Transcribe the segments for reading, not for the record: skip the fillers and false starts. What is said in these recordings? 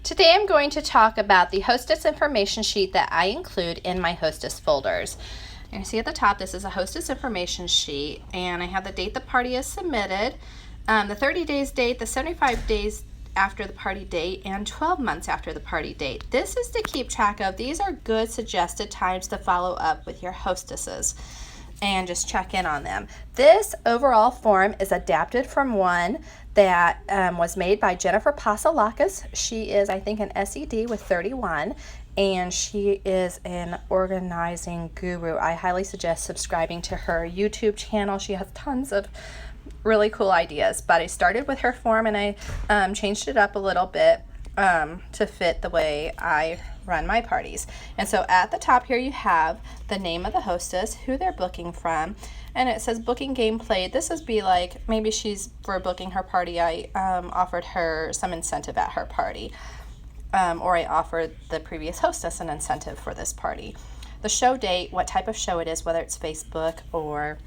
Today I'm going to talk about the Hostess information sheet that I include in my Hostess folders. You see at the top, this is a Hostess information sheet, and I have the date the party is submitted, the 30 days date, the 75 days after the party date, and 12 months after the party date. This is to keep track of. These are good suggested times to follow up with your hostesses and just check in on them. This overall form is adapted from one that was made by Jennifer Pasalakis. She is, I think, an SED with 31, and she is an organizing guru. I highly suggest subscribing to her YouTube channel. She has tons of really cool ideas, but I started with her form and I changed it up a little bit to fit the way I run my parties. And so at the top here you have the name of the hostess, who they're booking from, and it says booking game played. This would be like, maybe she's for booking her party, I offered her some incentive at her party, or I offered the previous hostess an incentive for this party. The show date, what type of show it is, whether it's Facebook or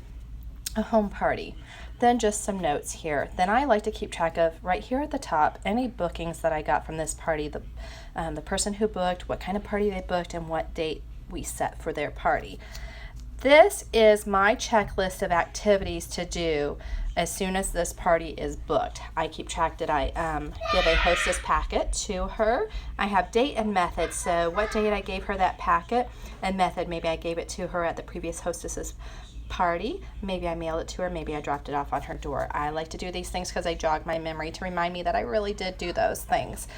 a home party. Then just some notes here. Then I like to keep track of, right here at the top, any bookings that I got from this party, the person who booked, what kind of party they booked, and what date we set for their party. This is my checklist of activities to do as soon as this party is booked. I keep track. Did I give a hostess packet to her? I have date and method. So what date I gave her that packet, and method, maybe I gave it to her at the previous hostess's party, maybe I mailed it to her, maybe I dropped it off on her door. I like to do these things because they jog my memory to remind me that I really did do those things.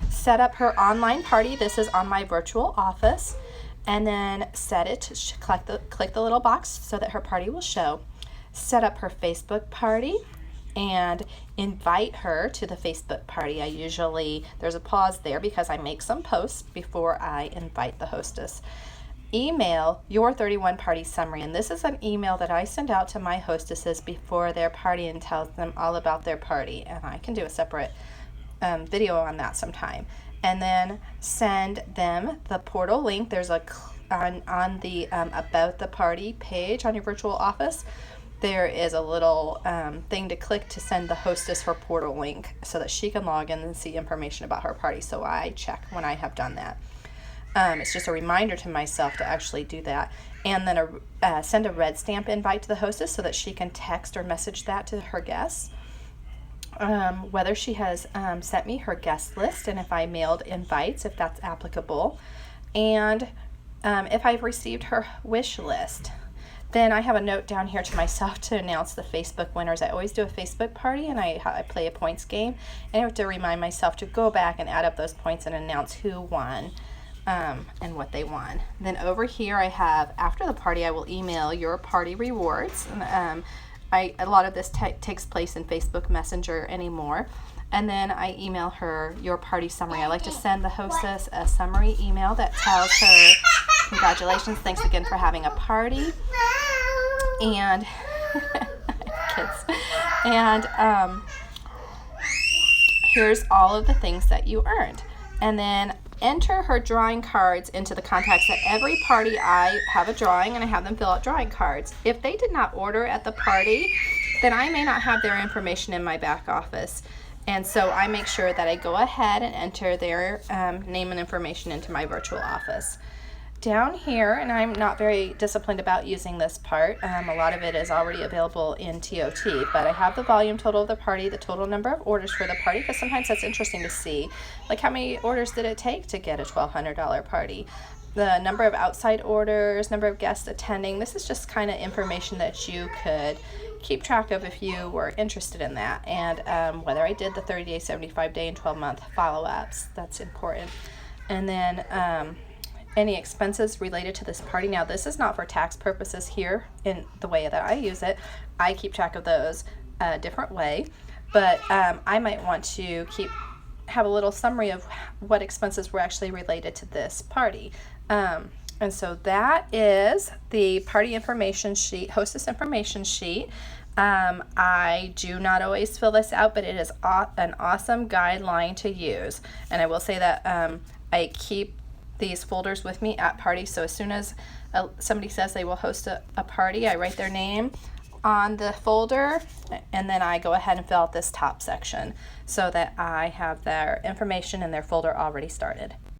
Set up her online party. This is on my virtual office, and then set it, click the little box so that her party will show. Set up her Facebook party and invite her to the Facebook party. I usually, there's a pause there because I make some posts before I invite the hostess. Email your 31 party summary, and this is an email that I send out to my hostesses before their party and tells them all about their party, and I can do a separate video on that sometime. And then send them the portal link. There's a on the about the party page on your virtual office, there is a little thing to click to send the hostess her portal link so that she can log in and see information about her party. So I check when I have done that. It's just a reminder to myself to actually do that. And then send a red stamp invite to the hostess so that she can text or message that to her guests. Whether she has sent me her guest list, and if I mailed invites, if that's applicable. And if I've received her wish list. Then I have a note down here to myself to announce the Facebook winners. I always do a Facebook party, and I play a points game. And I have to remind myself to go back and add up those points and announce who won. And what they won. Then over here I have, after the party, I will email your party rewards. A lot of this takes place in Facebook Messenger anymore. And then I email her your party summary. I like to send the hostess a summary email that tells her, congratulations, thanks again for having a party. And kids. And here's all of the things that you earned. And then enter her drawing cards into the contacts. At every party I have a drawing, and I have them fill out drawing cards. If they did not order at the party, then I may not have their information in my back office. And so I make sure that I go ahead and enter their name and information into my virtual office. Down here, and I'm not very disciplined about using this part, a lot of it is already available in TOT, but I have the volume total of the party, the total number of orders for the party, because sometimes that's interesting to see. Like, how many orders did it take to get a $1,200 party? The number of outside orders, number of guests attending. This is just kind of information that you could keep track of if you were interested in that. And whether I did the 30-day, 75-day, and 12-month follow-ups, that's important. And then any expenses related to this party. Now, this is not for tax purposes here in the way that I use it. I keep track of those a different way, but I might want to have a little summary of what expenses were actually related to this party. And so that is the party information sheet, hostess information sheet. I do not always fill this out, but it is an awesome guideline to use. And I will say that I keep these folders with me at parties, so as soon as somebody says they will host a party, I write their name, on the folder, and then I go ahead and fill out this top section so that I have their information in their folder already started.